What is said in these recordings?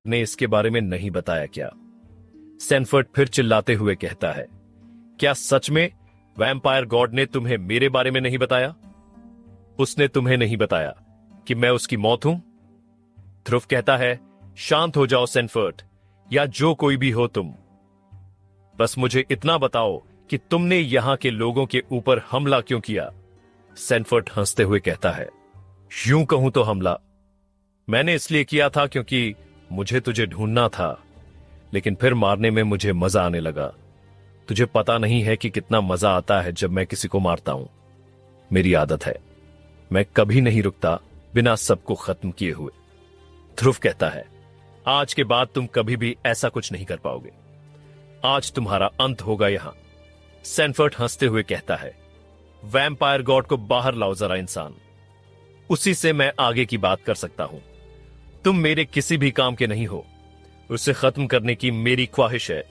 ने इसके बारे में नहीं बताया क्या? सैनफर्ड फिर चिल्लाते हुए कहता है, क्या सच में वैम्पायर गॉड ने तुम्हें मेरे बारे में नहीं बताया? उसने तुम्हें नहीं बताया कि मैं उसकी मौत हूं? ध्रुव कहता है, शांत हो जाओ सैनफर्ड, या जो कोई भी हो तुम। बस मुझे इतना बताओ कि तुमने यहां के लोगों के ऊपर हमला क्यों किया? सैनफर्ड हंसते हुए कहता है, यूं कहूं तो हमला मैंने इसलिए किया था क्योंकि मुझे तुझे ढूंढना था, लेकिन फिर मारने में मुझे मजा आने लगा। तुझे पता नहीं है कि कितना मजा आता है जब मैं किसी को मारता हूं। मेरी आदत है, मैं कभी नहीं रुकता बिना सबको खत्म किए हुए। ध्रुव कहता है, आज के बाद तुम कभी भी ऐसा कुछ नहीं कर पाओगे। आज तुम्हारा अंत होगा यहां। सैनफर्ड हंसते हुए कहता है, वैम्पायर गॉड को बाहर लाओ जरा इंसान, उसी से मैं आगे की बात कर सकता हूं। तुम मेरे किसी भी काम के नहीं हो। उसे खत्म करने की मेरी ख्वाहिश है।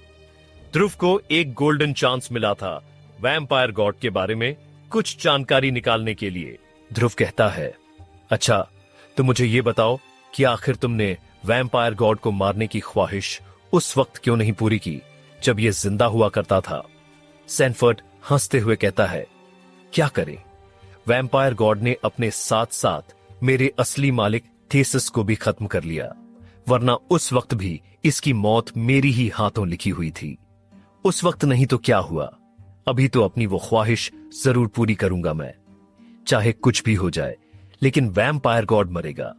ध्रुव को एक गोल्डन चांस मिला था वैम्पायर गॉड के बारे में कुछ जानकारी निकालने के लिए। ध्रुव कहता है, अच्छा तो मुझे यह बताओ कि आखिर तुमने वैम्पायर गॉड को मारने की ख्वाहिश उस वक्त क्यों नहीं पूरी की जब यह जिंदा हुआ करता था? सैनफर्ड हंसते हुए कहता है, क्या करें, वैम्पायर गॉड ने अपने साथ साथ मेरे असली मालिक थेसिस को भी खत्म कर लिया, वरना उस वक्त भी इसकी मौत मेरी ही हाथों लिखी हुई थी। उस वक्त नहीं तो क्या हुआ, अभी तो अपनी वो ख्वाहिश जरूर पूरी करूंगा मैं, चाहे कुछ भी हो जाए, लेकिन वैम्पायर गॉड मरेगा।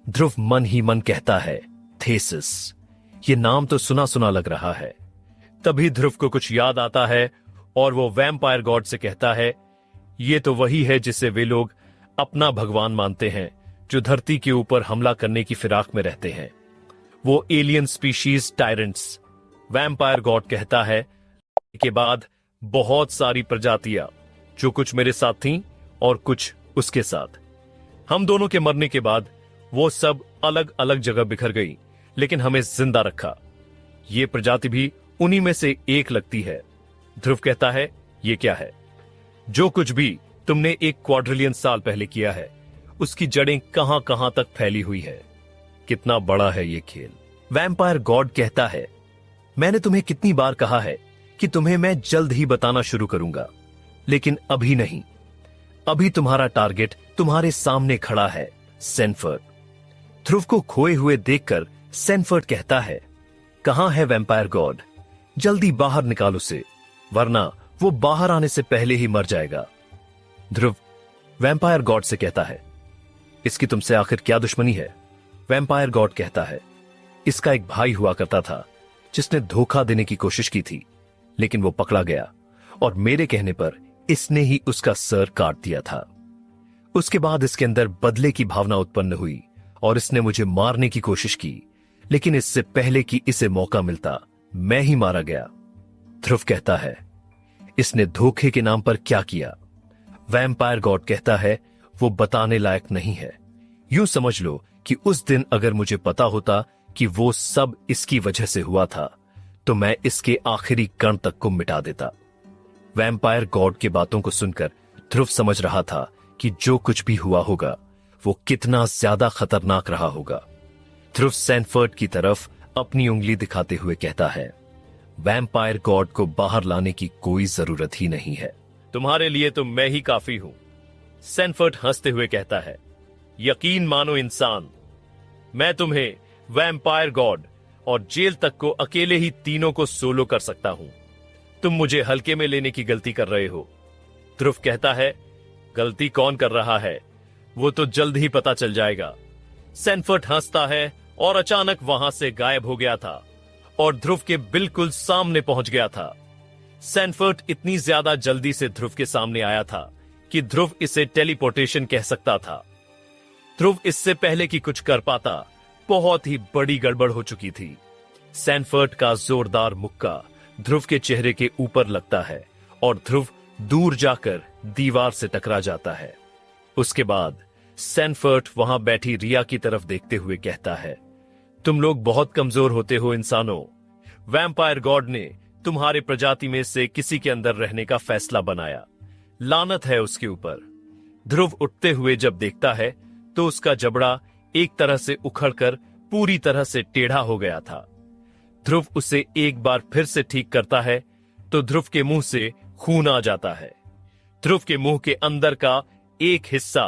ध्रुव मन ही मन कहता है, थेसिस, ये नाम तो सुना सुना लग रहा है। तभी ध्रुव को कुछ याद आता है और वो वैम्पायर गॉड से कहता है, ये तो वही है जिसे वे लोग अपना भगवान मानते हैं, जो धरती के ऊपर हमला करने की फिराक में रहते हैं, वो alien species tyrants. Vampire God कहता है, के बाद बहुत सारी प्रजातियां, जो कुछ मेरे साथ थीं और कुछ उसके साथ। हम दोनों के मरने के बाद वो सब अलग अलग जगह बिखर गई, लेकिन हमें जिंदा रखा। ये प्रजाति भी उन्हीं में से एक लगती है। ध्रुव कहता है, ये क्या है? जो कुछ भी तुमने एक क्वाड्रिलियन साल पहले किया है, उसकी जड़ें कहां कहां तक फैली हुई है। कितना बड़ा है ये खेल। वैम्पायर गॉड कहता है, मैंने तुम्हें कितनी बार कहा है कि तुम्हें मैं जल्द ही बताना शुरू करूंगा, लेकिन अभी नहीं। अभी तुम्हारा टारगेट तुम्हारे सामने खड़ा है, सैनफर्ड। ध्रुव को खोए हुए देखकर सैनफर्ड कहता है, कहां है वैम्पायर गॉड? जल्दी बाहर निकाल उसे, वरना वो बाहर आने से पहले ही मर जाएगा। ध्रुव वैम्पायर गॉड से कहता है, इसकी तुमसे आखिर क्या दुश्मनी है? वैम्पायर गॉड कहता है, इसका एक भाई हुआ करता था जिसने धोखा देने की कोशिश की थी, लेकिन वो पकड़ा गया और मेरे कहने पर इसने ही उसका सर काट दिया था। उसके बाद इसके अंदर बदले की भावना उत्पन्न हुई और इसने मुझे मारने की कोशिश की, लेकिन इससे पहले कि इसे मौका मिलता मैं ही मारा गया। ध्रुव कहता है, इसने धोखे के नाम पर क्या किया? वैम्पायर गॉड कहता है, वो बताने लायक नहीं है। यूं समझ लो कि उस दिन अगर मुझे पता होता कि वो सब इसकी वजह से हुआ था, तो मैं इसके आखिरी कण तक को मिटा देता। वैम्पायर गॉड की बातों को सुनकर ध्रुव समझ रहा था कि जो कुछ भी हुआ होगा वो कितना ज्यादा खतरनाक रहा होगा। ध्रुव सैनफर्ड की तरफ अपनी उंगली दिखाते हुए कहता है, वैम्पायर गॉड को बाहर लाने की कोई जरूरत ही नहीं है। तुम्हारे लिए तो मैं ही काफी हूं। सैनफर्ड हंसते हुए कहता है, यकीन मानो इंसान, मैं तुम्हें वैम्पायर गॉड और जेल तक को अकेले ही तीनों को सोलो कर सकता हूं। तुम मुझे हल्के में लेने की गलती कर रहे हो। ध्रुव कहता है, गलती कौन कर रहा है वो तो जल्द ही पता चल जाएगा। सैनफर्ड हंसता है और अचानक वहां से गायब हो गया था और ध्रुव के बिल्कुल सामने पहुंच गया था। सैनफर्ड इतनी ज्यादा जल्दी से ध्रुव के सामने आया था कि ध्रुव इसे टेलीपोर्टेशन कह सकता था। ध्रुव इससे पहले कि कुछ कर पाता, बहुत ही बड़ी गड़बड़ हो चुकी थी। सैनफर्ड का जोरदार मुक्का ध्रुव के चेहरे के ऊपर लगता है और ध्रुव दूर जाकर दीवार से टकरा जाता है। उसके बाद सैनफर्ड वहां बैठी रिया की तरफ देखते हुए कहता है, तुम लोग बहुत कमजोर होते हो इंसानों। वैम्पायर गॉड ने तुम्हारे प्रजाति में से किसी के अंदर रहने का फैसला बनाया। लानत है उसके ऊपर। ध्रुव उठते हुए जब देखता है तो उसका जबड़ा एक तरह से उखड़कर पूरी तरह से टेढ़ा हो गया था। ध्रुव उसे एक बार फिर से ठीक करता है तो ध्रुव के मुंह से खून आ जाता है। ध्रुव के मुंह के अंदर का एक हिस्सा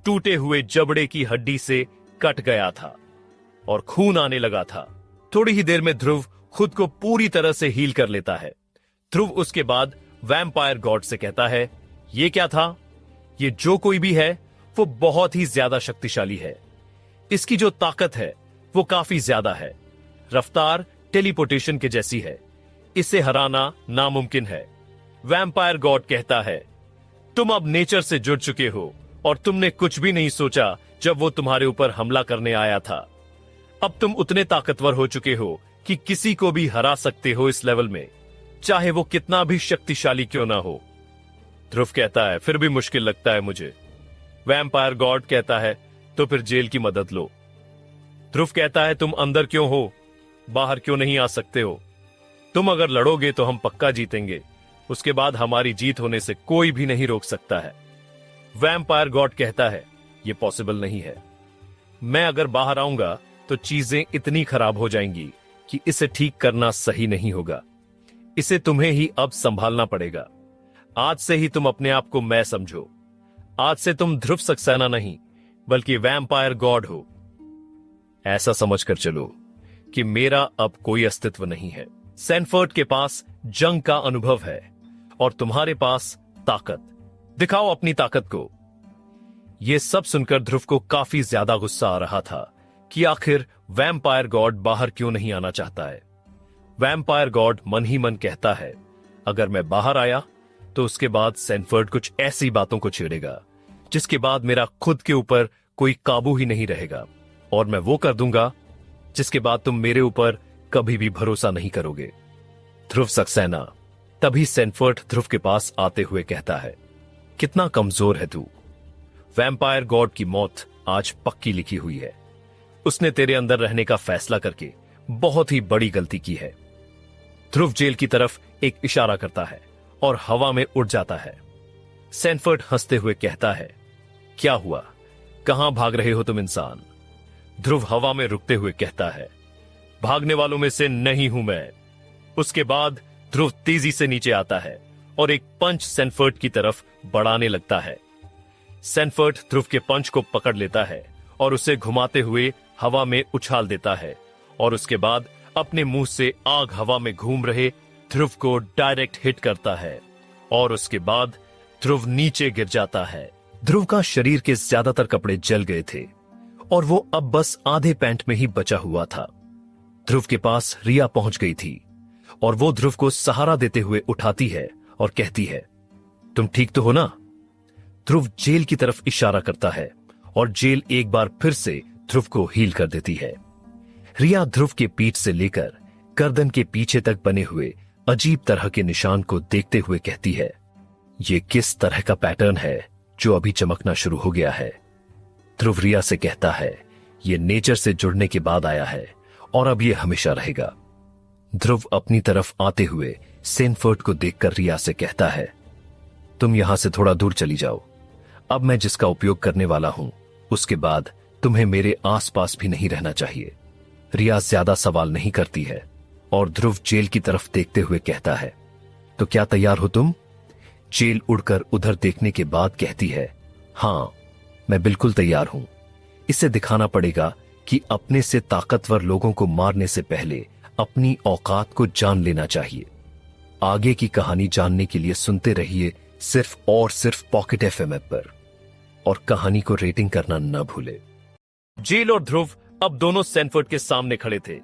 टूटे हुए जबड़े की हड्डी से कट गया था और खून आने लगा था। थोड़ी ही देर में ध्रुव खुद को पूरी तरह से हील कर लेता है। ध्रुव उसके बाद वैम्पायर गॉड से कहता है, ये क्या था? ये जो कोई भी है वो बहुत ही ज्यादा शक्तिशाली है। इसकी जो ताकत है वो काफी ज्यादा है। रफ्तार टेलीपोर्टेशन के जैसी है। इसे हराना नामुमकिन है। वैम्पायर गॉड कहता है, तुम अब नेचर से जुड़ चुके हो और तुमने कुछ भी नहीं सोचा जब वो तुम्हारे ऊपर हमला करने आया था। अब तुम उतने ताकतवर हो चुके हो कि किसी को भी हरा सकते हो इस लेवल में, चाहे वो कितना भी शक्तिशाली क्यों ना हो। ध्रुव कहता है, फिर भी मुश्किल लगता है मुझे। वैम्पायर गॉड कहता है, तो फिर जेल की मदद लो। ध्रुव कहता है, तुम अंदर क्यों हो? बाहर क्यों नहीं आ सकते हो? तुम अगर लड़ोगे तो हम पक्का जीतेंगे। उसके बाद हमारी जीत होने से कोई भी नहीं रोक सकता है। वैम्पायर गॉड कहता है, यह पॉसिबल नहीं है। मैं अगर बाहर आऊंगा तो चीजें इतनी खराब हो जाएंगी कि इसे ठीक करना सही नहीं होगा। इसे तुम्हें ही अब संभालना पड़ेगा। आज से ही तुम अपने आप को मैं समझो। आज से तुम ध्रुव सक्सेना नहीं बल्कि वैम्पायर गॉड हो। ऐसा समझकर चलो कि मेरा अब कोई अस्तित्व नहीं है। सैनफोर्ड के पास जंग का अनुभव है और तुम्हारे पास ताकत। दिखाओ अपनी ताकत को। यह सब सुनकर ध्रुव को काफी ज्यादा गुस्सा आ रहा था कि आखिर वैम्पायर गॉड बाहर क्यों नहीं आना चाहता है। वैम्पायर गॉड मन ही मन कहता है, अगर मैं बाहर आया तो उसके बाद सैनफोर्ड कुछ ऐसी बातों को छेड़ेगा जिसके बाद मेरा खुद के ऊपर कोई काबू ही नहीं रहेगा और मैं वो कर दूंगा जिसके बाद तुम मेरे ऊपर कभी भी भरोसा नहीं करोगे। ध्रुव सक्सेना। तभी सैनफोर्ड ध्रुव के पास आते हुए कहता है, कितना कमजोर है तू। वैम्पायर गॉड की मौत आज पक्की लिखी हुई है। उसने तेरे अंदर रहने का फैसला करके बहुत ही बड़ी गलती की है। ध्रुव जेल की तरफ एक इशारा करता है और हवा में उड़ जाता है। सैनफोर्ड हंसते हुए कहता है, क्या हुआ? कहां भाग रहे हो तुम इंसान? ध्रुव हवा में रुकते हुए कहता है, भागने वालों में से नहीं हूं मैं। उसके बाद ध्रुव तेजी से नीचे आता है और एक पंच सैनफोर्ड की तरफ बढ़ाने लगता है। सैनफोर्ड ध्रुव के पंच को पकड़ लेता है और उसे घुमाते हुए हवा में उछाल देता है और उसके बाद अपने मुंह से आग हवा में घूम रहे ध्रुव को डायरेक्ट हिट करता है और उसके बाद ध्रुव नीचे गिर जाता है। ध्रुव का शरीर के ज्यादातर कपड़े जल गए थे और वो अब बस आधे पैंट में ही बचा हुआ था। ध्रुव के पास रिया पहुंच गई थी और वो ध्रुव को सहारा देते हुए उठाती है और कहती है, तुम ठीक तो हो ना? ध्रुव जेल की तरफ इशारा करता है और जेल एक बार फिर से ध्रुव को हील कर देती है। रिया ध्रुव के पीठ से लेकर गर्दन के पीछे तक बने हुए अजीब तरह के निशान को देखते हुए कहती है, ये किस तरह का पैटर्न है जो अभी चमकना शुरू हो गया है? ध्रुव रिया से कहता है, ये नेचर से जुड़ने के बाद आया है और अब ये हमेशा रहेगा। ध्रुव अपनी तरफ आते हुए सैनफोर्ड को देखकर रिया से कहता है, तुम यहां से थोड़ा दूर चली जाओ। अब मैं जिसका उपयोग करने वाला हूं उसके बाद तुम्हें मेरे आसपास भी नहीं रहना चाहिए। रिया ज्यादा सवाल नहीं करती है और ध्रुव जेल की तरफ देखते हुए कहता है, तो क्या तैयार हो तुम? जेल उड़कर उधर देखने के बाद कहती है, हां मैं बिल्कुल तैयार हूं। इसे दिखाना पड़ेगा कि अपने से ताकतवर लोगों को मारने से पहले अपनी औकात को जान लेना चाहिए। आगे की कहानी जानने के लिए सुनते रहिए सिर्फ और सिर्फ पॉकेट एफएम पर और कहानी को रेटिंग करना न भूले। जेल और ध्रुव अब दोनों सैनफोर्ड के सामने खड़े थे।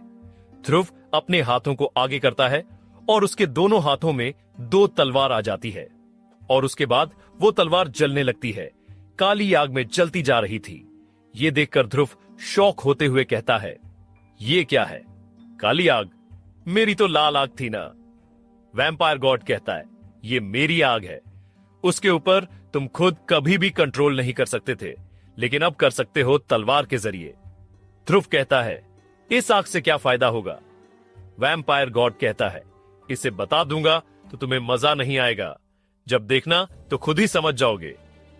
ध्रुव अपने हाथों को आगे करता है और उसके दोनों हाथों में दो तलवार आ जाती है और उसके बाद वो तलवार जलने लगती है। काली आग में जलती जा रही थी। ये देखकर ध्रुव शॉक होते हुए कहता है, ये क्या है? काली आग? मेरी तो लाल आग थी ना। वैम्पायर गॉड कहता है, ये मेरी आग है। उसके ऊपर तुम खुद कभी भी कंट्रोल नहीं कर सकते थे, लेकिन अब कर सकते हो तलवार के जरिए। ध्रुव कहता है, इस आग से क्या फायदा होगा? वैम्पायर गॉड कहता है, इसे बता दूंगा तो तुम्हें मजा नहीं आएगा। जब देखना तो खुद ही समझ जाओगे।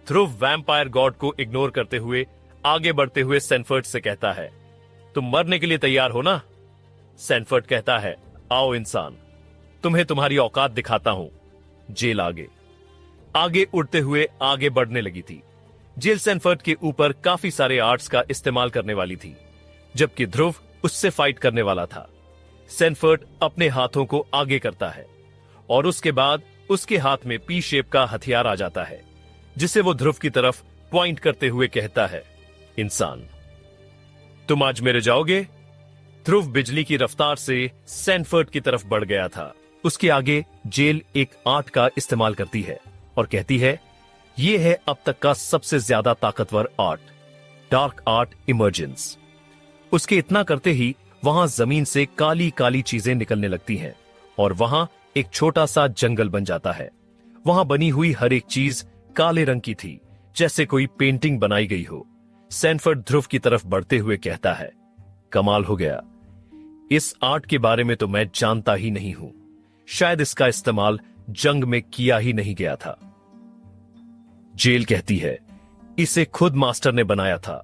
ध्रुव वैम्पायर गॉड को इग्नोर करते हुए आगे बढ़ते हुए सैनफोर्ड से कहता है, तुम मरने के लिए तैयार हो ना? सैनफोर्ड कहता है, आओ इंसान, तुम्हें तुम्हारी औकात दिखाता हूं। जेल आगे आगे उड़ते हुए आगे बढ़ने लगी थी। जेल सैनफोर्ड के ऊपर काफी सारे आर्ट्स का इस्तेमाल करने वाली थी, जबकि ध्रुव उससे फाइट करने वाला था। सैनफोर्ड अपने हाथों को आगे करता है और उसके बाद उसके हाथ में पी शेप का हथियार आ जाता है, जिसे वो ध्रुव की तरफ पॉइंट करते हुए कहता है, इंसान, तुम आज मेरे जाओगे। ध्रुव बिजली की रफ्तार से सैनफोर्ड की तरफ बढ़ गया था। उसके आगे जेल एक आर्ट का इस्तेमाल करती है और कहती है, यह है अब तक का सबसे ज्यादा ताकतवर आर्ट, डार्क आर्ट इमर्जेंस। उसके इतना करते ही वहां जमीन से काली काली चीजें निकलने लगती हैं और वहां एक छोटा सा जंगल बन जाता है। वहां बनी हुई हर एक चीज काले रंग की थी, जैसे कोई पेंटिंग बनाई गई हो। सैनफोर्ड ध्रुव की तरफ बढ़ते हुए कहता है, कमाल हो गया, इस आर्ट के बारे में तो मैं जानता ही नहीं हूं। शायद इसका इस्तेमाल जंग में किया ही नहीं गया था। जेल कहती है, इसे खुद मास्टर ने बनाया था,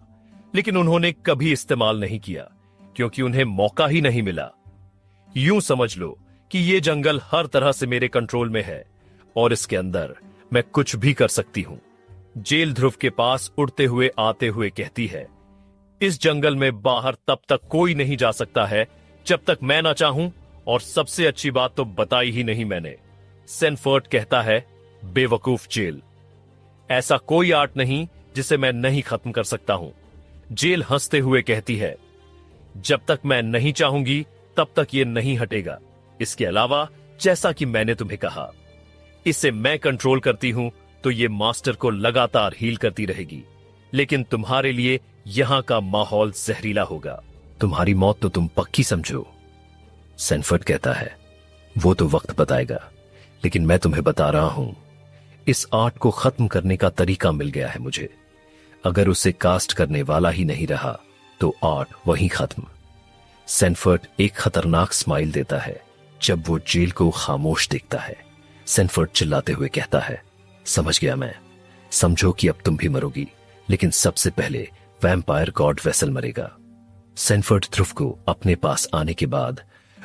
लेकिन उन्होंने कभी इस्तेमाल नहीं किया क्योंकि उन्हें मौका ही नहीं मिला। यूं समझ लो कि यह जंगल हर तरह से मेरे कंट्रोल में है और इसके अंदर मैं कुछ भी कर सकती हूं। जेल ध्रुव के पास उड़ते हुए आते हुए कहती है, इस जंगल में बाहर तब तक कोई नहीं जा सकता है जब तक मैं ना चाहूं, और सबसे अच्छी बात तो बताई ही नहीं मैंने। सैनफोर्ड कहता है, बेवकूफ जेल, ऐसा कोई आर्ट नहीं जिसे मैं नहीं खत्म कर सकता हूं। जेल हंसते हुए कहती है, जब तक मैं नहीं चाहूंगी तब तक यह नहीं हटेगा। इसके अलावा जैसा कि मैंने तुम्हें कहा, इसे मैं कंट्रोल करती हूं तो ये मास्टर को लगातार हील करती रहेगी, लेकिन तुम्हारे लिए यहां का माहौल जहरीला होगा। तुम्हारी मौत तो तुम पक्की समझो। सैनफोर्ड कहता है, वो तो वक्त बताएगा, लेकिन मैं तुम्हें बता रहा हूं, इस आर्ट को खत्म करने का तरीका मिल गया है मुझे। अगर उसे कास्ट करने वाला ही नहीं रहा तो आर्ट वहीं खत्म। सैनफोर्ड एक खतरनाक स्माइल देता है जब वो जेल को खामोश देखता है। सैनफोर्ड चिल्लाते हुए कहता है, समझ गया मैं, समझो कि अब तुम भी मरोगी, लेकिन सबसे पहले वैम्पायर गॉड वेसल मरेगा। सैनफोर्ड ध्रुव को अपने पास आने के बाद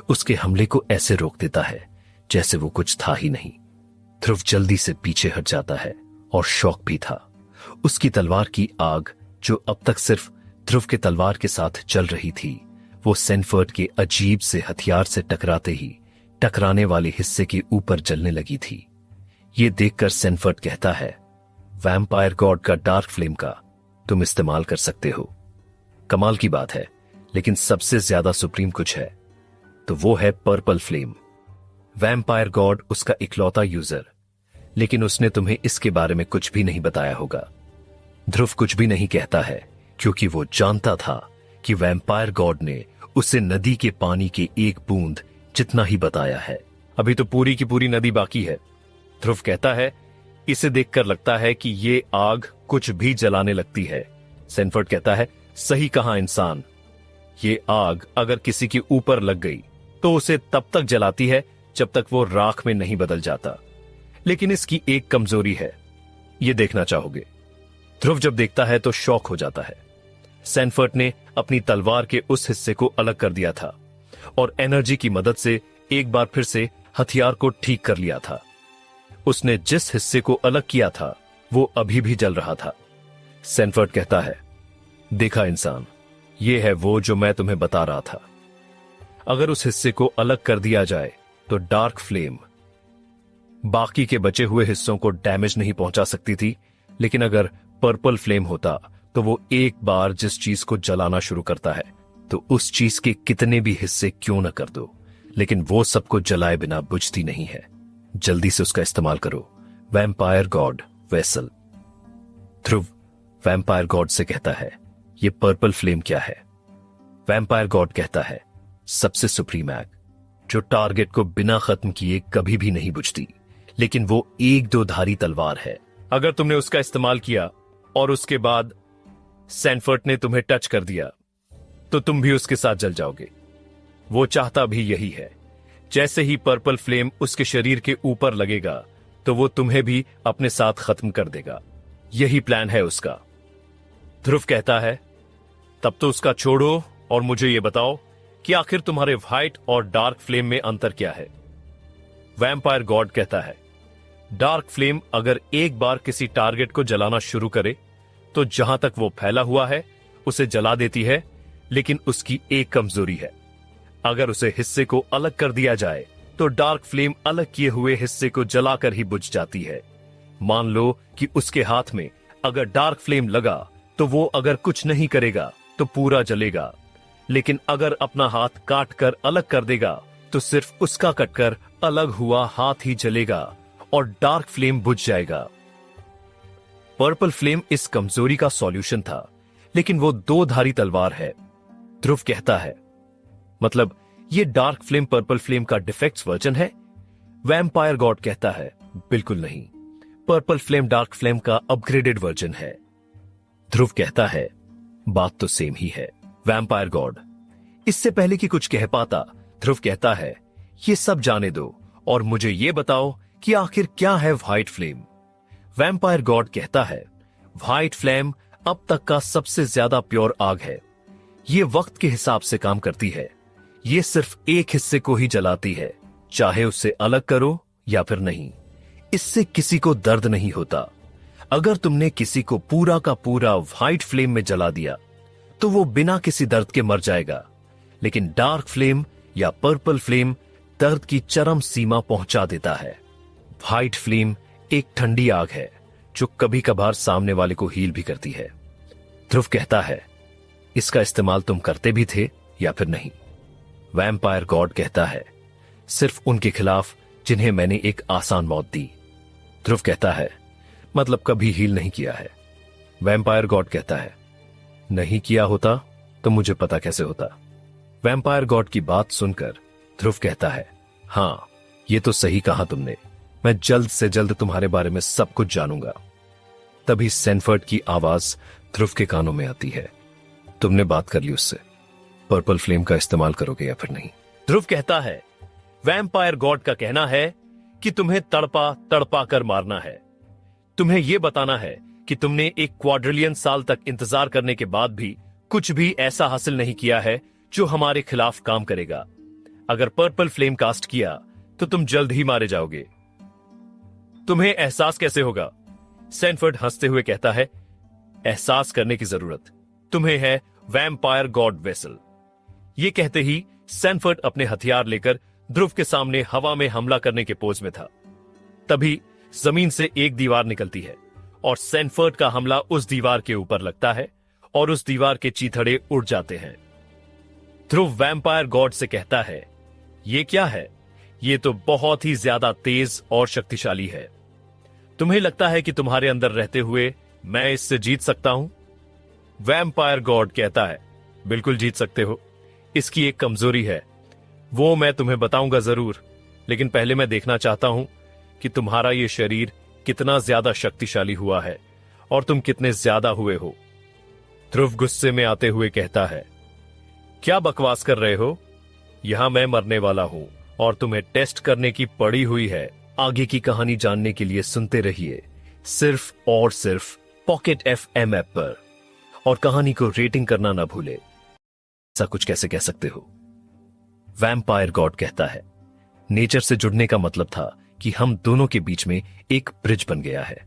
उसके हमले को ऐसे रोक देता है जैसे वो कुछ था ही नहीं। ध्रुव जल्दी से पीछे हट जाता है और शौक भी था। उसकी तलवार की आग, जो अब तक सिर्फ ध्रुव के तलवार के साथ जल रही थी, वो सैनफोर्ड के अजीब से हथियार से टकराते ही टकराने वाले हिस्से के ऊपर जलने लगी थी। ये देखकर सैनफोर्ड कहता है, वैम्पायर गॉड का डार्क फ्लेम का तुम इस्तेमाल कर सकते हो। कमाल की बात है, लेकिन सबसे ज्यादा सुप्रीम कुछ है, तो वो है पर्पल फ्लेम। वैम्पायर गॉड उसका इकलौता यूजर, लेकिन उसने तुम्हें इसके बारे में कुछ भी नहीं बताया होगा। ध्रुव कुछ भी नहीं कहता है क्योंकि वो जानता था कि वैम्पायर गॉड ने उसे नदी के पानी के एक बूंद जितना ही बताया है। अभी तो पूरी की पूरी नदी बाकी है। ध्रुव कहता है, इसे देखकर लगता है कि ये आग कुछ भी जलाने लगती है। सैनफोर्ड कहता है, सही कहा इंसान, ये आग अगर किसी के ऊपर लग गई तो उसे तब तक जलाती है जब तक वो राख में नहीं बदल जाता। लेकिन इसकी एक कमजोरी है, ये देखना चाहोगे? ध्रुव जब देखता है तो शॉक हो जाता है। सैनफोर्ड ने अपनी तलवार के उस हिस्से को अलग कर दिया था और एनर्जी की मदद से एक बार फिर से हथियार को ठीक कर लिया था। उसने जिस हिस्से को अलग किया था वो अभी भी जल रहा था। सैनफोर्ड कहता है, देखा इंसान, ये है वो जो मैं तुम्हें बता रहा था। अगर उस हिस्से को अलग कर दिया जाए तो डार्क फ्लेम बाकी के बचे हुए हिस्सों को डैमेज नहीं पहुंचा सकती थी, लेकिन अगर पर्पल फ्लेम होता तो वो एक बार जिस चीज को जलाना शुरू करता है तो उस चीज के कितने भी हिस्से क्यों न कर दो, लेकिन वो सबको जलाए बिना बुझती नहीं है। जल्दी से उसका इस्तेमाल करो, वैम्पायर गॉड वेसल। ध्रुव वैम्पायर गॉड से कहता है, ये पर्पल फ्लेम क्या है? वैम्पायर गॉड कहता है, सबसे सुप्रीम आग, जो टारगेट को बिना खत्म किए कभी भी नहीं बुझती, लेकिन वो एक दो धारी तलवार है। अगर तुमने उसका इस्तेमाल किया और उसके बाद सैनफोर्ड ने तुम्हें टच कर दिया तो तुम भी उसके साथ जल जाओगे। वो चाहता भी यही है। जैसे ही पर्पल फ्लेम उसके शरीर के ऊपर लगेगा तो वो तुम्हें भी अपने साथ खत्म कर देगा। यही प्लान है उसका। ध्रुव कहता है, तब तो उसका छोड़ो और मुझे ये बताओ कि आखिर तुम्हारे व्हाइट और डार्क फ्लेम में अंतर क्या है। वैम्पायर गॉड कहता है, डार्क फ्लेम अगर एक बार किसी टारगेट को जलाना शुरू करे तो जहां तक वो फैला हुआ है उसे जला देती है, लेकिन उसकी एक कमजोरी है। अगर उसे हिस्से को अलग कर दिया जाए तो डार्क फ्लेम अलग किए हुए हिस्से को जलाकर ही बुझ जाती है। मान लो कि उसके हाथ में अगर डार्क फ्लेम लगा तो वो अगर कुछ नहीं करेगा तो पूरा जलेगा, लेकिन अगर अपना हाथ काट कर अलग कर देगा तो सिर्फ उसका कटकर अलग हुआ हाथ ही जलेगा और डार्क फ्लेम बुझ जाएगा। पर्पल फ्लेम इस कमजोरी का सॉल्यूशन था, लेकिन वो दो धारी तलवार है। ध्रुव कहता है, मतलब ये डार्क फ्लेम पर्पल फ्लेम का डिफेक्ट्स वर्जन है। वैम्पायर गॉड कहता है, बिल्कुल नहीं, पर्पल फ्लेम डार्क फ्लेम का अपग्रेडेड वर्जन है। ध्रुव कहता है, बात तो सेम ही है। वैम्पायर गॉड इससे पहले कि कुछ कह पाता, ध्रुव कहता है, ये सब जाने दो और मुझे ये बताओ कि आखिर क्या है व्हाइट फ्लेम। वैम्पायर गॉड कहता है, व्हाइट फ्लेम अब तक का सबसे ज्यादा प्योर आग है। ये वक्त के हिसाब से काम करती है। ये सिर्फ एक हिस्से को ही जलाती है, चाहे उससे अलग करो या फिर नहीं। इससे किसी को दर्द नहीं होता। अगर तुमने किसी को पूरा का पूरा व्हाइट फ्लेम में जला दिया तो वो बिना किसी दर्द के मर जाएगा, लेकिन डार्क फ्लेम या पर्पल फ्लेम दर्द की चरम सीमा पहुंचा देता है। व्हाइट फ्लेम एक ठंडी आग है जो कभी कभार सामने वाले को हील भी करती है। ध्रुव कहता है, इसका इस्तेमाल तुम करते भी थे या फिर नहीं। वैम्पायर गॉड कहता है, सिर्फ उनके खिलाफ जिन्हें मैंने एक आसान मौत दी। ध्रुव कहता है, मतलब कभी हील नहीं किया है। वैम्पायर गॉड कहता है, नहीं किया होता तो मुझे पता कैसे होता। वैम्पायर गॉड की बात सुनकर ध्रुव कहता है, हां, ये तो सही कहा तुमने। मैं जल्द से जल्द तुम्हारे बारे में सब कुछ जानूंगा। तभी सैनफर्ड की आवाज ध्रुव के कानों में आती है, तुमने बात कर ली उससे, पर्पल फ्लेम का इस्तेमाल करोगे या फिर नहीं। ध्रुव कहता है, वैम्पायर गॉड का कहना है कि तुम्हें तड़पा तड़पा कर मारना है। तुम्हें यह बताना है कि तुमने एक क्वाड्रिलियन साल तक इंतजार करने के बाद भी कुछ भी ऐसा हासिल नहीं किया है जो हमारे खिलाफ काम करेगा। अगर पर्पल फ्लेम कास्ट किया तो तुम जल्द ही मारे जाओगे। तुम्हें एहसास कैसे होगा? सैनफर्ड हंसते हुए कहता है, एहसास करने की जरूरत तुम्हें है वैम्पायर गॉड वेसल। यह कहते ही सैनफर्ड अपने हथियार लेकर ध्रुव के सामने हवा में हमला करने के पोज में था। तभी जमीन से एक दीवार निकलती है और सैनफर्ड का हमला उस दीवार के ऊपर लगता है और उस दीवार के चीथड़े उड़ जाते हैं। ध्रुव वैम्पायर गॉड से कहता है, यह क्या है? यह तो बहुत ही ज्यादा तेज और शक्तिशाली है। तुम्हें लगता है कि तुम्हारे अंदर रहते हुए मैं इससे जीत सकता हूं? वैम्पायर गॉड कहता है, बिल्कुल जीत सकते हो। इसकी एक कमजोरी है, वो मैं तुम्हें बताऊंगा जरूर, लेकिन पहले मैं देखना चाहता हूं कि तुम्हारा यह शरीर कितना ज्यादा शक्तिशाली हुआ है और तुम कितने ज्यादा हुए हो। ध्रुव गुस्से में आते हुए कहता है, क्या बकवास कर रहे हो? यहां मैं मरने वाला हूं और तुम्हें टेस्ट करने की पड़ी हुई है। आगे की कहानी जानने के लिए सुनते रहिए सिर्फ और सिर्फ पॉकेट FM ऐप पर, और कहानी को रेटिंग करना ना भूले। ऐसा कुछ कैसे कह सकते हो? वैम्पायर गॉड कहता है, नेचर से जुड़ने का मतलब था कि हम दोनों के बीच में एक ब्रिज बन गया है,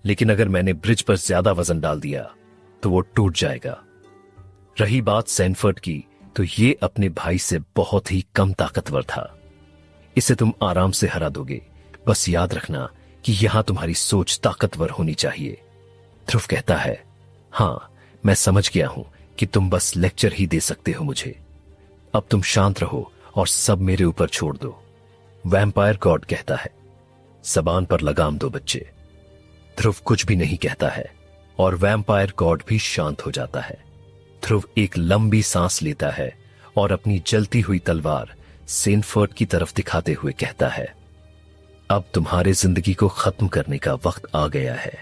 लेकिन अगर मैंने ब्रिज पर ज्यादा वजन डाल दिया तो वो टूट जाएगा। रही बात सैनफर्ड की, तो ये अपने भाई से बहुत ही कम ताकतवर था। इसे तुम आराम से हरा दोगे, बस याद रखना कि यहां तुम्हारी सोच ताकतवर होनी चाहिए। ध्रुव कहता है, हां, मैं समझ गया हूं कि तुम बस लेक्चर ही दे सकते हो मुझे। अब तुम शांत रहो और सब मेरे ऊपर छोड़ दो। वैम्पायर गॉड कहता है, जबान पर लगाम दो बच्चे। ध्रुव कुछ भी नहीं कहता है और वैम्पायर गॉड भी शांत हो जाता है। ध्रुव एक लंबी सांस लेता है और अपनी जलती हुई तलवार सैनफर्ड की तरफ दिखाते हुए कहता है, अब तुम्हारे जिंदगी को खत्म करने का वक्त आ गया है।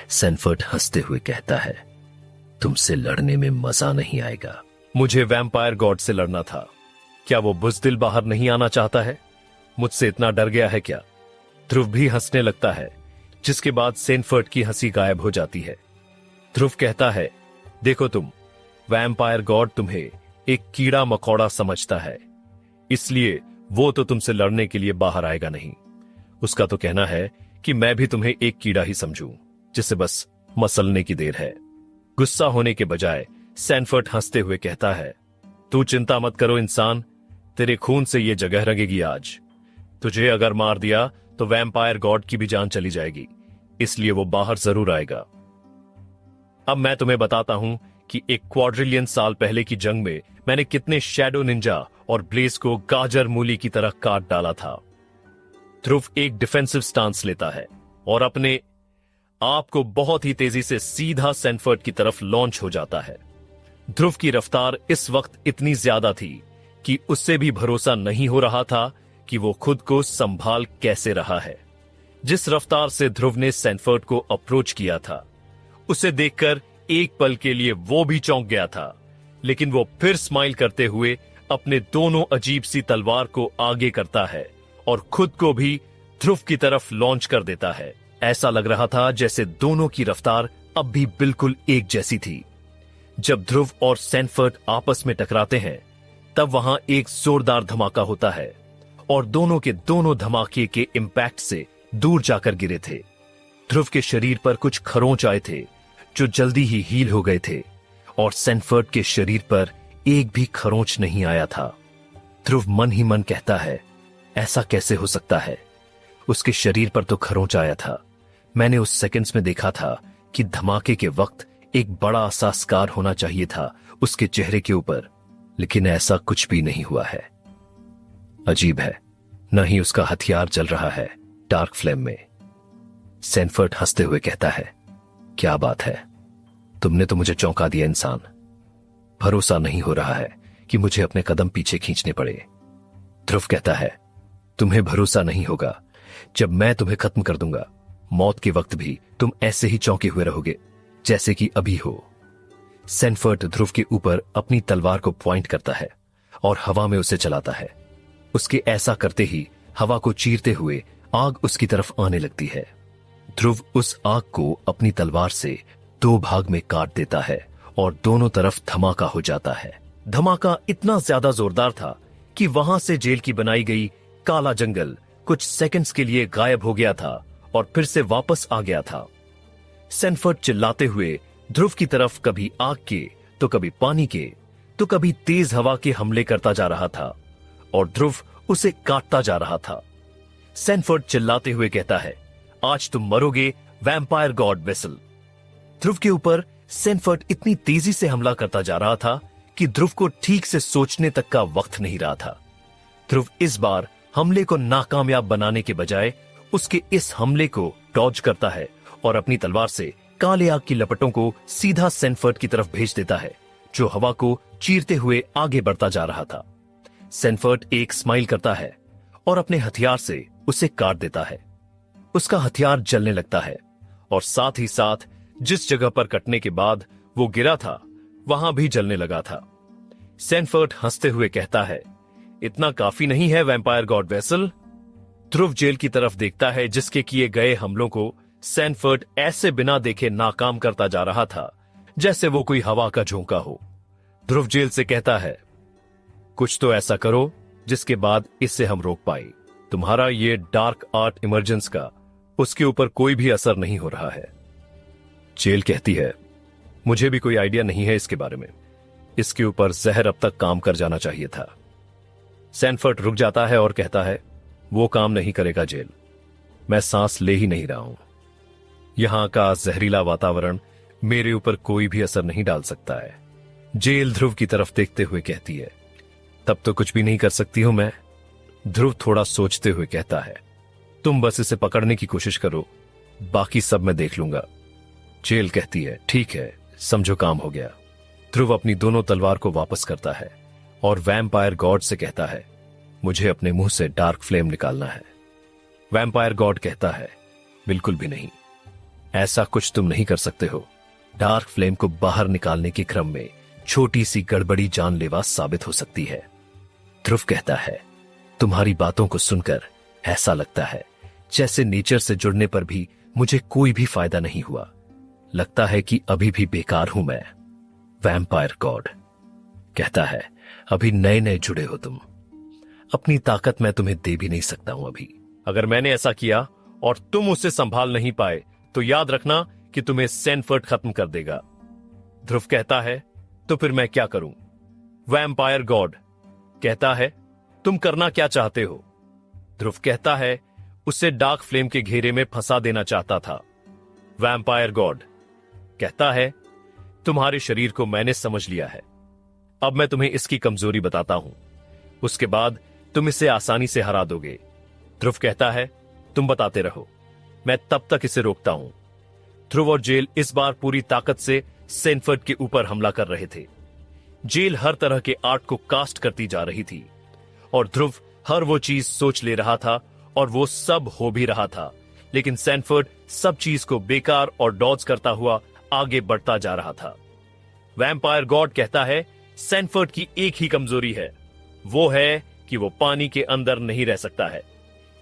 सैनफर्ड हंसते हुए कहता है, तुमसे लड़ने में मजा नहीं आएगा। मुझे वैम्पायर गॉड से लड़ना था। क्या वो बुज़दिल बाहर नहीं आना चाहता है? मुझसे इतना डर गया है क्या? ध्रुव भी हंसने लगता है, जिसके बाद सैनफर्ड की हंसी गायब हो जाती है। ध्रुव कहता है, देखो तुम, वैम्पायर गॉड तुम्हें एक कीड़ा मकोड़ा समझता है, इसलिए वो तो तुमसे लड़ने के लिए बाहर आएगा नहीं। उसका तो कहना है कि मैं भी तुम्हें एक कीड़ा ही समझूं, जिसे बस मसलने की देर है। गुस्सा होने के बजाय सैनफर्ड हंसते हुए कहता है, तू चिंता मत करो इंसान, तेरे खून से ये जगह रंगेगी आज। तुझे अगर मार दिया तो वैम्पायर गॉड की भी जान चली जाएगी, इसलिए वो बाहर जरूर आएगा। अब मैं तुम्हें बताता हूं कि एक क्वाड्रिलियन साल पहले की जंग में मैंने कितने शैडो निंजा और ब्लेज को गाजर मूली की तरह काट डाला था। ध्रुव एक डिफेंसिव स्टांस लेता है और अपने आप को बहुत ही तेजी से सीधा सैनफर्ड की तरफ लॉन्च हो जाता है। ध्रुव की रफ्तार इस वक्त इतनी ज्यादा थी कि उससे भी भरोसा नहीं हो रहा था कि वो खुद को संभाल कैसे रहा है। जिस रफ्तार से ध्रुव ने सैनफर्ड को अप्रोच किया था, उसे देखकर एक पल के लिए वो भी चौंक गया था, लेकिन वो फिर स्माइल करते हुए अपने दोनों अजीब सी तलवार को आगे करता है और खुद को भी ध्रुव की तरफ लॉन्च कर देता है। ऐसा लग रहा था जैसे दोनों की रफ्तार अब भी बिल्कुल एक जैसी थी। जब ध्रुव और सैनफर्ड आपस में टकराते हैं, तब वहां एक जोरदार धमाका होता है और दोनों के दोनों धमाके के इंपैक्ट से दूर जाकर गिरे थे। ध्रुव के शरीर पर कुछ खरोंच आए थे जो जल्दी ही हील हो गए थे और सैनफर्ड के शरीर पर एक भी खरोंच नहीं आया था। ध्रुव मन ही मन कहता है, ऐसा कैसे हो सकता है? उसके शरीर पर तो खरोंच आया था। मैंने उस सेकंड्स में देखा था कि धमाके के वक्त एक बड़ा सा स्कार होना चाहिए था उसके चेहरे के ऊपर, लेकिन ऐसा कुछ भी नहीं हुआ है। अजीब है, न ही उसका हथियार जल रहा है डार्क फ्लेम में। सैनफर्ड हंसते हुए कहता है, क्या बात है, तुमने तो मुझे चौंका दिया इंसान। भरोसा नहीं हो रहा है कि मुझे अपने कदम पीछे खींचने पड़े। ध्रुव कहता है, तुम्हें भरोसा नहीं होगा। जब मैं तुम्हें खत्म कर दूंगा, मौत के वक्त भी तुम ऐसे ही चौंके हुए रहोगे जैसे कि अभी हो। सैनफर्ड ध्रुव के ऊपर अपनी तलवार को पॉइंट करता है और हवा में उसे चलाता है। उसके ऐसा करते ही हवा को चीरते हुए आग उसकी तरफ आने लगती है। ध्रुव उस आग को अपनी तलवार से दो भाग में काट देता है और दोनों तरफ धमाका हो जाता है। धमाका इतना ज्यादा जोरदार था कि वहां से जेल की बनाई गई काला जंगल कुछ सेकंड्स के लिए गायब हो गया था और फिर से वापस आ गया था। सैनफर्ड चिल्लाते हुए ध्रुव की तरफ कभी आग के, तो कभी पानी के, तो कभी तेज हवा के हमले करता जा रहा था और ध्रुव उसे काटता जा रहा था। सैनफर्ड चिल्लाते हुए कहता है, आज तुम मरोगे वैम्पायर गॉड वेसल। ध्रुव के ऊपर सैनफर्ड इतनी तेजी से हमला करता जा रहा था कि ध्रुव को ठीक से सोचने तक का वक्त नहीं रहा था। ध्रुव इस बार हमले को नाकामयाब बनाने के बजाय उसके इस हमले को डॉज करता है और अपनी तलवार से काले आग की लपटों को सीधा सैनफर्ड की तरफ भेज देता है, जो हवा को चीरते हुए आगे बढ़ता जा रहा था। सैनफर्ड एक स्माइल करता है और अपने हथियार से उसे काट देता है। उसका हथियार जलने लगता है और साथ ही साथ जिस जगह पर कटने के बाद वो गिरा था, वहां भी जलने लगा था। सैनफर्ड हंसते हुए कहता है, इतना काफी नहीं है वैम्पायर गॉड वेसल? ध्रुव जेल की तरफ देखता है, जिसके किए गए हमलों को सैनफर्ड ऐसे बिना देखे नाकाम करता जा रहा था जैसे वो कोई हवा का झोंका हो। ध्रुव जेल से कहता है, कुछ तो ऐसा करो जिसके बाद इससे हम रोक पाए। तुम्हारा ये डार्क आर्ट इमर्जेंस का उसके ऊपर कोई भी असर नहीं हो रहा है। जेल कहती है, मुझे भी कोई आइडिया नहीं है इसके बारे में। इसके ऊपर जहर अब तक काम कर जाना चाहिए था। सैनफर्ड रुक जाता है और कहता है, वो काम नहीं करेगा जेल, मैं सांस ले ही नहीं रहा हूं। यहां का जहरीला वातावरण मेरे ऊपर कोई भी असर नहीं डाल सकता है। जेल ध्रुव की तरफ देखते हुए कहती है, तब तो कुछ भी नहीं कर सकती हूं मैं। ध्रुव थोड़ा सोचते हुए कहता है, तुम बस इसे पकड़ने की कोशिश करो, बाकी सब मैं देख लूंगा। जेल कहती है, ठीक है, समझो काम हो गया। ध्रुव अपनी दोनों तलवार को वापस करता है और वैम्पायर गॉड से कहता है, मुझे अपने मुंह से डार्क फ्लेम निकालना है। वैम्पायर गॉड कहता है, बिल्कुल भी नहीं, ऐसा कुछ तुम नहीं कर सकते हो। डार्क फ्लेम को बाहर निकालने के क्रम में छोटी सी गड़बड़ी जानलेवा साबित हो सकती है। ध्रुव कहता है, तुम्हारी बातों को सुनकर ऐसा लगता है जैसे नेचर से जुड़ने पर भी मुझे कोई भी फायदा नहीं हुआ। लगता है कि अभी भी बेकार हूं मैं। वैम्पायर गॉड कहता है, अभी नए नए जुड़े हो तुम। अपनी ताकत मैं तुम्हें दे भी नहीं सकता हूं अभी। अगर मैंने ऐसा किया और तुम उसे संभाल नहीं पाए तो याद रखना कि तुम्हें सैनफोर्ड खत्म कर देगा। ध्रुव कहता है, तो फिर मैं क्या करूं? वैम्पायर गॉड कहता है, तुम करना क्या चाहते हो? ध्रुव कहता है, उसे डार्क फ्लेम के घेरे में फंसा देना चाहता था। वैम्पायर गॉड कहता है, तुम्हारे शरीर को मैंने समझ लिया है। अब मैं तुम्हें इसकी कमजोरी बताता हूं, उसके बाद तुम इसे आसानी से हरा दोगे। ध्रुव कहता है, तुम बताते रहो, मैं तब तक इसे रोकता हूं। ध्रुव और जेल इस बार पूरी ताकत से सैनफोर्ड के ऊपर हमला कर रहे थे। जेल हर तरह के आर्ट को कास्ट करती जा रही थी और ध्रुव हर वो चीज सोच ले रहा था और वो सब हो भी रहा था, लेकिन सैनफोर्ड सब चीज को बेकार और डॉज करता हुआ आगे बढ़ता जा रहा था। वैम्पायर गॉड कहता है, सैनफोर्ड की एक ही कमजोरी है, वो है कि वो पानी के अंदर नहीं रह सकता है।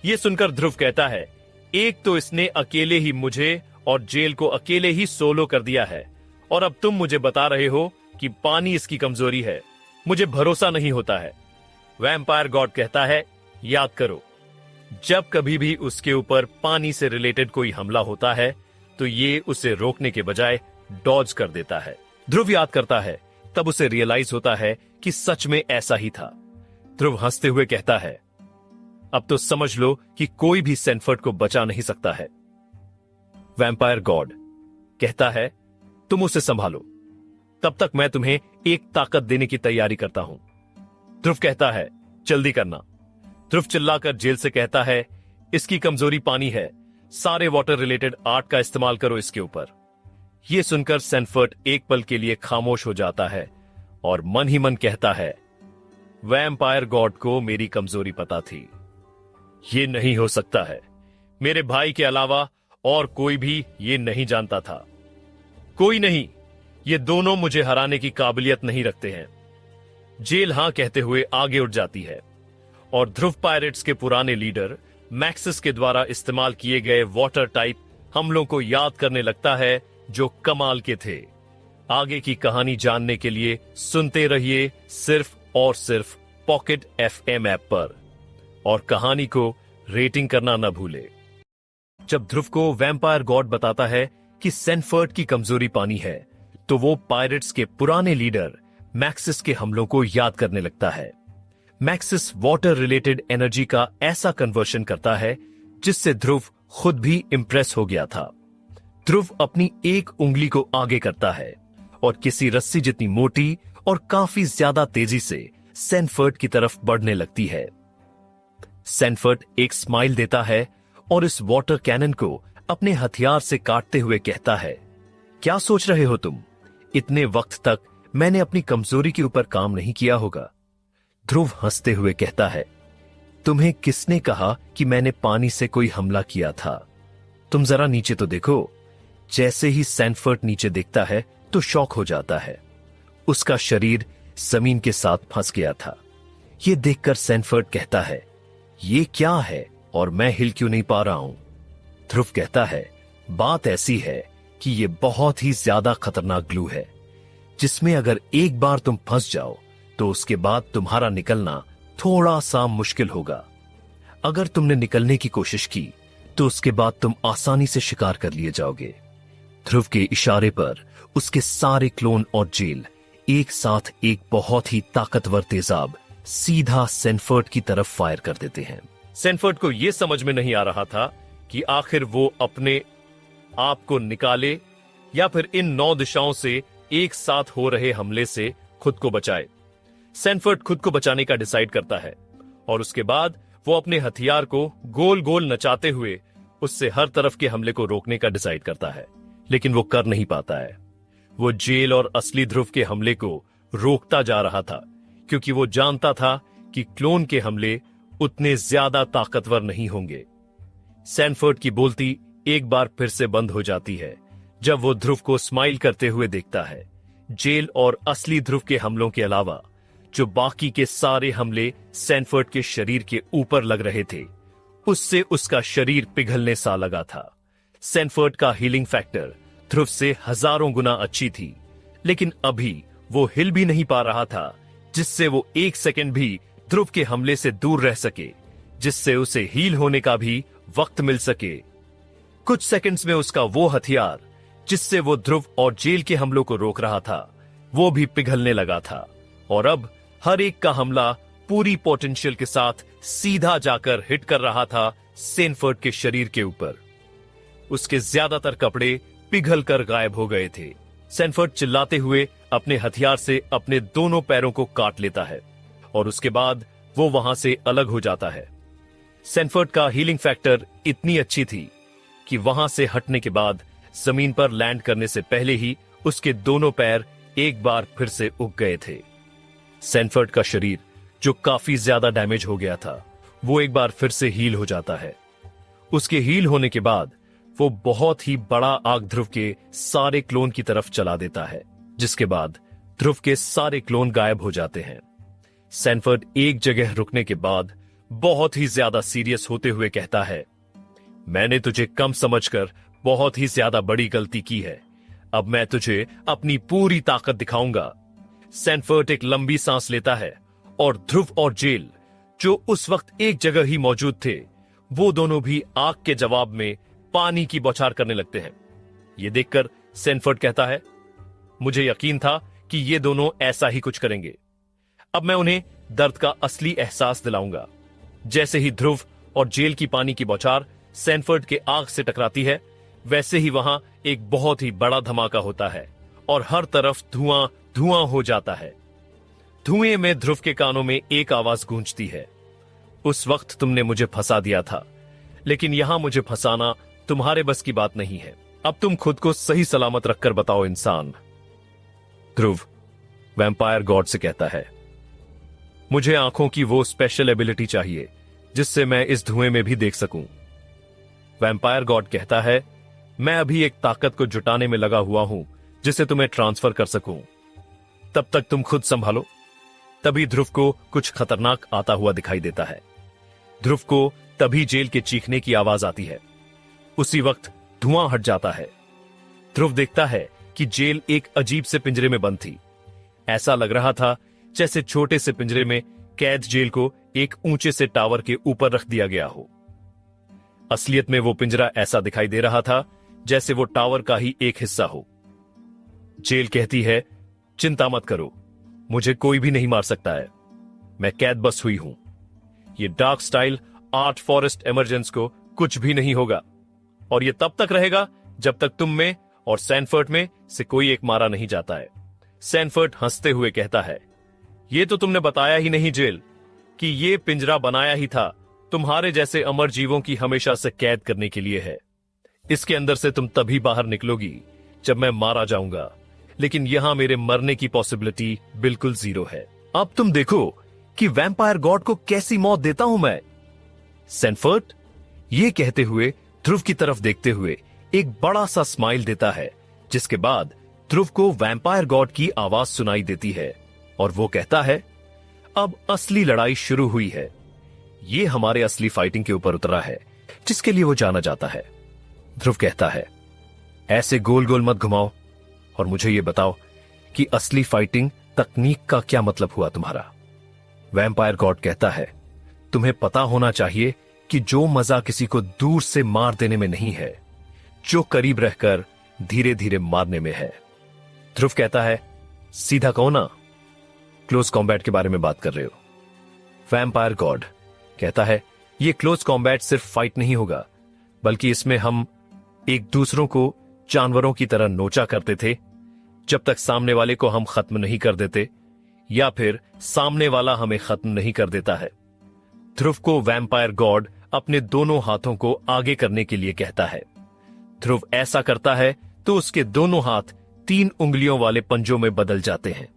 यह सुनकर ध्रुव कहता है, एक तो इसने अकेले ही मुझे और जेल को अकेले ही सोलो कर दिया है और अब तुम मुझे बता रहे हो कि पानी इसकी कमजोरी है। मुझे भरोसा नहीं होता है। वैम्पायर गॉड कहता है, याद करो, जब कभी भी उसके ऊपर पानी से रिलेटेड कोई हमला होता है तो ये उसे रोकने के बजाय डॉज कर देता है। ध्रुव याद करता है, तब उसे रियलाइज होता है कि सच में ऐसा ही था। ध्रुव हंसते हुए कहता है, अब तो समझ लो कि कोई भी सैनफोर्ड को बचा नहीं सकता है। वैम्पायर गॉड कहता है, तुम उसे संभालो, तब तक मैं तुम्हें एक ताकत देने की तैयारी करता हूं। ध्रुव कहता है, जल्दी करना। ध्रुव चिल्लाकर जेल से कहता है, इसकी कमजोरी पानी है, सारे वाटर रिलेटेड आर्ट का इस्तेमाल करो इसके ऊपर। यह सुनकर सैनफोर्ड एक पल के लिए खामोश हो जाता है और मन ही मन कहता है, वैम्पायर गॉड को मेरी कमजोरी पता थी। ये नहीं हो सकता है, मेरे भाई के अलावा और कोई भी ये नहीं जानता था। कोई नहीं, ये दोनों मुझे हराने की काबिलियत नहीं रखते हैं। जेल हां कहते हुए आगे उठ जाती है और ध्रुव पायरेट्स के पुराने लीडर मैक्सिस के द्वारा इस्तेमाल किए गए वाटर टाइप हमलों को याद करने लगता है, जो कमाल के थे। आगे की कहानी जानने के लिए सुनते रहिए सिर्फ और सिर्फ पॉकेट FM ऐप पर, और कहानी को रेटिंग करना न भूले। जब ध्रुव को वैम्पायर गॉड बताता है कि सैनफोर्ड की कमजोरी पानी है, तो वो पायरेट्स के पुराने लीडर मैक्सिस के हमलों को याद करने लगता है। मैक्सिस वाटर रिलेटेड एनर्जी का ऐसा कन्वर्शन करता है जिससे ध्रुव खुद भी इंप्रेस हो गया था। ध्रुव अपनी एक उंगली को आगे करता है और किसी रस्सी जितनी मोटी और काफी ज्यादा तेजी से सैनफोर्ड की तरफ बढ़ने लगती है। सैनफोर्ड एक स्माइल देता है और इस वाटर कैनन को अपने हथियार से काटते हुए कहता है, क्या सोच रहे हो तुम? इतने वक्त तक मैंने अपनी कमजोरी के ऊपर काम नहीं किया होगा। ध्रुव हंसते हुए कहता है, तुम्हें किसने कहा कि मैंने पानी से कोई हमला किया था? तुम जरा नीचे तो देखो। जैसे ही सैनफोर्ड नीचे देखता है तो शॉक हो जाता है। उसका शरीर जमीन के साथ फंस गया था। यह देखकर सैनफोर्ड कहता है, ये क्या है और मैं हिल क्यों नहीं पा रहा हूं? ध्रुव कहता है, बात ऐसी है कि यह बहुत ही ज्यादा खतरनाक ग्लू है, जिसमें अगर एक बार तुम फंस जाओ तो उसके बाद तुम्हारा निकलना थोड़ा सा मुश्किल होगा। अगर तुमने निकलने की कोशिश की तो उसके बाद तुम आसानी से शिकार कर लिए जाओगे। ध्रुव के इशारे पर उसके सारे क्लोन और जेल एक साथ एक बहुत ही ताकतवर तेजाब सीधा सैनफोर्ड की तरफ फायर कर देते हैं। सैनफोर्ड को यह समझ में नहीं आ रहा था कि आखिर वो अपने आप को निकाले या फिर इन 9 दिशाओं से एक साथ हो रहे हमले से खुद को बचाए। सैनफोर्ड खुद को बचाने का डिसाइड करता है और उसके बाद वो अपने हथियार को गोल गोल नचाते हुए उससे हर तरफ के हमले को रोकने का डिसाइड करता है, लेकिन वो कर नहीं पाता है। वो जेल और असली ध्रुव के हमले को रोकता जा रहा था, क्योंकि वो जानता था कि क्लोन के हमले उतने ज्यादा ताकतवर नहीं होंगे। सैनफोर्ड की बोलती एक बार फिर से बंद हो जाती है जब वो ध्रुव को स्माइल करते हुए देखता है। जेल और असली ध्रुव के हमलों के अलावा जो बाकी के सारे हमले सैनफोर्ड के शरीर के ऊपर लग रहे थे, उससे उसका शरीर पिघलने सा लगा था। सैनफोर्ड का हीलिंग फैक्टर ध्रुव से हजारों गुना अच्छी थी, लेकिन अभी वो हिल भी नहीं पा रहा था जिससे वो 1 सेकंड भी ध्रुव के हमले से दूर रह सके, जिससे उसे हील होने का भी वक्त मिल सके। कुछ सेकंड्स में उसका वो हथियार जिससे वो ध्रुव और जेल के हमलों को रोक रहा था, वो भी पिघलने लगा था, और अब हर एक का हमला पूरी पोटेंशियल के साथ सीधा जाकर हिट कर रहा था सेनफर्ड के शरीर के ऊपर। उसके ज्यादातर कपड़े पिघल कर गायब हो गए थे। सेनफर्ड चिल्लाते हुए अपने हथियार से अपने दोनों पैरों को काट लेता है और उसके बाद वो वहां से अलग हो जाता है। सेनफर्ड का हीलिंग फैक्टर इतनी अच्छी थी कि वहां से हटने के बाद जमीन पर लैंड करने से पहले ही उसके दोनों पैर एक बार फिर से उग गए थे। सेनफर्ड का शरीर, जो काफी ज्यादा डैमेज हो गया था, वो एक बार फिर से हील हो जाता है। उसके हील होने के बाद वो बहुत ही बड़ा आग ध्रुव के सारे क्लोन की तरफ चला देता है, जिसके बाद ध्रुव के सारे क्लोन गायब हो जाते हैं। सेनफर्ड एक जगह रुकने के बाद बहुत ही ज्यादा सीरियस होते हुए कहता है, मैंने तुझे कम समझकर बहुत ही ज्यादा बड़ी गलती की है। अब मैं तुझे अपनी पूरी ताकत दिखाऊंगा। सेनफर्ड एक लंबी सांस लेता है और ध्रुव और जेल, जो उस वक्त एक जगह ही मौजूद थे, वो दोनों भी आग के जवाब में पानी की बौछार करने लगते हैं। ये देखकर सेनफर्ड कहता है, मुझे यकीन था कि ये दोनों ऐसा ही कुछ करेंगे। अब मैं उन्हें दर्द का असली एहसास दिलाऊंगा। जैसे ही ध्रुव और जेल की पानी की बौछार सेनफर्ड के आग से टकराती है, वैसे ही वहां एक बहुत ही बड़ा धमाका होता है और हर तरफ धुआं धुआं हो जाता है। धुएं में ध्रुव के कानों में एक आवाज गूंजती है, उस वक्त तुमने मुझे फंसा दिया था, लेकिन यहां मुझे फंसाना तुम्हारे बस की बात नहीं है। अब तुम खुद को सही सलामत रखकर बताओ इंसान। ध्रुव वैम्पायर गॉड से कहता है, मुझे आंखों की वो स्पेशल एबिलिटी चाहिए जिससे मैं इस धुएं में भी देख सकूं। वैम्पायर गॉड कहता है, मैं अभी एक ताकत को जुटाने में लगा हुआ हूं जिसे तुम्हें ट्रांसफर कर सकूं। तब तक तुम खुद संभालो। तभी ध्रुव को कुछ खतरनाक आता हुआ दिखाई देता है। ध्रुव को तभी जेल के चीखने की आवाज आती है। उसी वक्त धुआं हट जाता है। ध्रुव देखता है कि जेल एक अजीब से पिंजरे में बंद थी। ऐसा लग रहा था जैसे छोटे से पिंजरे में कैद जेल को एक ऊंचे से टावर के ऊपर रख दिया गया हो। असलियत में वो पिंजरा ऐसा दिखाई दे रहा था जैसे वो टावर का ही एक हिस्सा हो। जेल कहती है, चिंता मत करो, मुझे कोई भी नहीं मार सकता है, मैं कैद बस हुई हूं। ये dark style art forest emergence को कुछ भी नहीं होगा, और ये तब तक रहेगा जब तक तुम में और सैनफर्ड में से कोई एक मारा नहीं जाता है। सैनफर्ड हंसते हुए कहता है, ये तो तुमने बताया ही नहीं जेल कि ये पिंजरा बनाया ही था तुम्हारे जैसे अमर जीवों की हमेशा से कैद करने के लिए है। इसके अंदर से तुम तभी बाहर निकलोगी जब मैं मारा जाऊंगा, लेकिन यहां मेरे मरने की पॉसिबिलिटी बिल्कुल 0 है। अब तुम देखो कि वैम्पायर गॉड को कैसी मौत देता हूं मैं। सैनफर्ड ये कहते हुए ध्रुव की तरफ देखते हुए एक बड़ा सा स्माइल देता है, जिसके बाद ध्रुव को वैम्पायर गॉड की आवाज सुनाई देती है और वो कहता है, अब असली लड़ाई शुरू हुई है। ये हमारे असली फाइटिंग के ऊपर उतरा है जिसके लिए वो जाना जाता है। ध्रुव कहता है, ऐसे गोल गोल मत घुमाओ और मुझे ये बताओ कि असली फाइटिंग तकनीक का क्या मतलब हुआ तुम्हारा। वैम्पायर गॉड कहता है, तुम्हें पता होना चाहिए कि जो मजा किसी को दूर से मार देने में नहीं है, जो करीब रहकर धीरे धीरे मारने में है। ध्रुव कहता है, सीधा कहो ना, क्लोज कॉम्बैट के बारे में बात कर रहे हो। वैम्पायर गॉड कहता है, ये क्लोज कॉम्बैट सिर्फ फाइट नहीं होगा, बल्कि इसमें हम एक दूसरों को जानवरों की तरह नोचा करते थे जब तक सामने वाले को हम खत्म नहीं कर देते या फिर सामने वाला हमें खत्म नहीं कर देता है। ध्रुव को वैम्पायर गॉड अपने दोनों हाथों को आगे करने के लिए कहता है। ध्रुव ऐसा करता है तो उसके दोनों हाथ 3 उंगलियों वाले पंजों में बदल जाते हैं,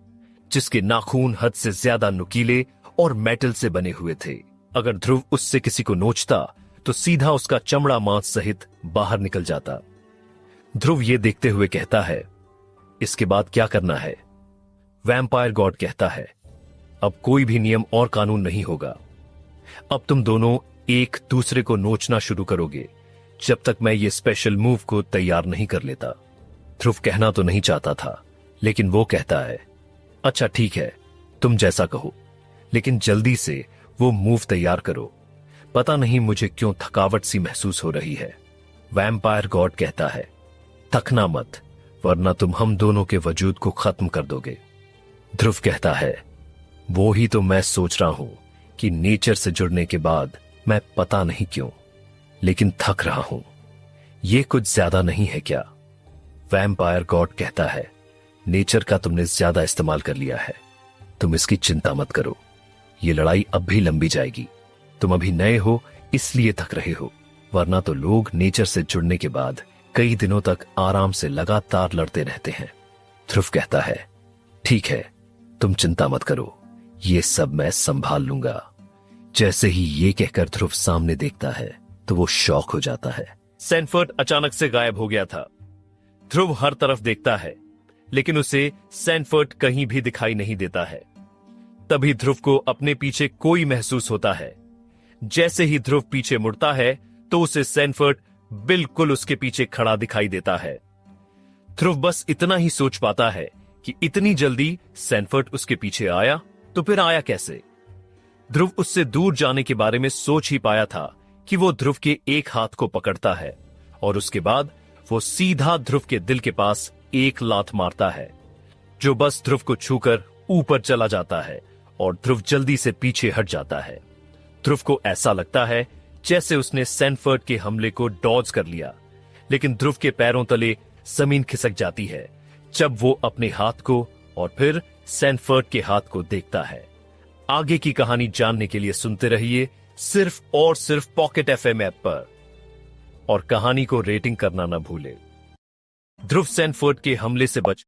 जिसके नाखून हद से ज्यादा नुकीले और मेटल से बने हुए थे। अगर ध्रुव उससे किसी को नोचता तो सीधा उसका चमड़ा मांस सहित बाहर निकल जाता। ध्रुव ये देखते हुए कहता है, इसके बाद क्या करना है। वैम्पायर गॉड कहता है, अब कोई भी नियम और कानून नहीं होगा। अब तुम दोनों एक दूसरे को नोचना शुरू करोगे जब तक मैं ये स्पेशल मूव को तैयार नहीं कर लेता। ध्रुव कहना तो नहीं चाहता था, लेकिन वो कहता है, अच्छा ठीक है, तुम जैसा कहो, लेकिन जल्दी से वो मूव तैयार करो। पता नहीं मुझे क्यों थकावट सी महसूस हो रही है। वैम्पायर गॉड कहता है, थकना मत, वरना तुम हम दोनों के वजूद को खत्म कर दोगे। ध्रुव कहता है, वो ही तो मैं सोच रहा हूं कि नेचर से जुड़ने के बाद मैं पता नहीं क्यों, लेकिन थक रहा हूं। ये कुछ ज्यादा नहीं है क्या? वैम्पायर गॉड कहता है, नेचर का तुमने ज्यादा इस्तेमाल कर लिया है। तुम इसकी चिंता मत करो, ये लड़ाई अब भी लंबी जाएगी। तुम अभी नए हो इसलिए थक रहे हो, वरना तो लोग नेचर से जुड़ने के बाद कई दिनों तक आराम से लगातार लड़ते रहते हैं। ध्रुव कहता है, ठीक है, तुम चिंता मत करो, ये सब मैं संभाल लूंगा। जैसे ही ये कहकर ध्रुव सामने देखता है तो वो शॉक हो जाता है। सैनफर्ड अचानक से गायब हो गया था। ध्रुव हर तरफ देखता है, लेकिन उसे सैनफर्ड कहीं भी दिखाई नहीं देता है। तभी ध्रुव को अपने पीछे कोई महसूस होता है। जैसे ही ध्रुव पीछे मुड़ता है तो उसे सैनफर्ड बिल्कुल उसके पीछे खड़ा दिखाई देता है। ध्रुव बस इतना ही सोच पाता है कि इतनी जल्दी सैनफर्ड उसके पीछे आया तो फिर आया कैसे? ध्रुव उससे दूर जाने के बारे में सोच ही पाया था कि वो ध्रुव के एक हाथ को पकड़ता है और उसके बाद वो सीधा ध्रुव के दिल के पास एक लात मारता है, जो बस ध्रुव को छूकर ऊपर चला जाता है और ध्रुव जल्दी से पीछे हट जाता है। ध्रुव को ऐसा लगता है जैसे उसने सैनफर्ड के हमले को डॉज कर लिया, लेकिन ध्रुव के पैरों तले जमीन खिसक जाती है जब वो अपने हाथ को और फिर सैनफर्ड के हाथ को देखता है। आगे की कहानी जानने के लिए सुनते रहिए सिर्फ और सिर्फ पॉकेट एफएम ऐप पर, और कहानी को रेटिंग करना न भूले। ध्रुव सैनफर्ड के हमले से बच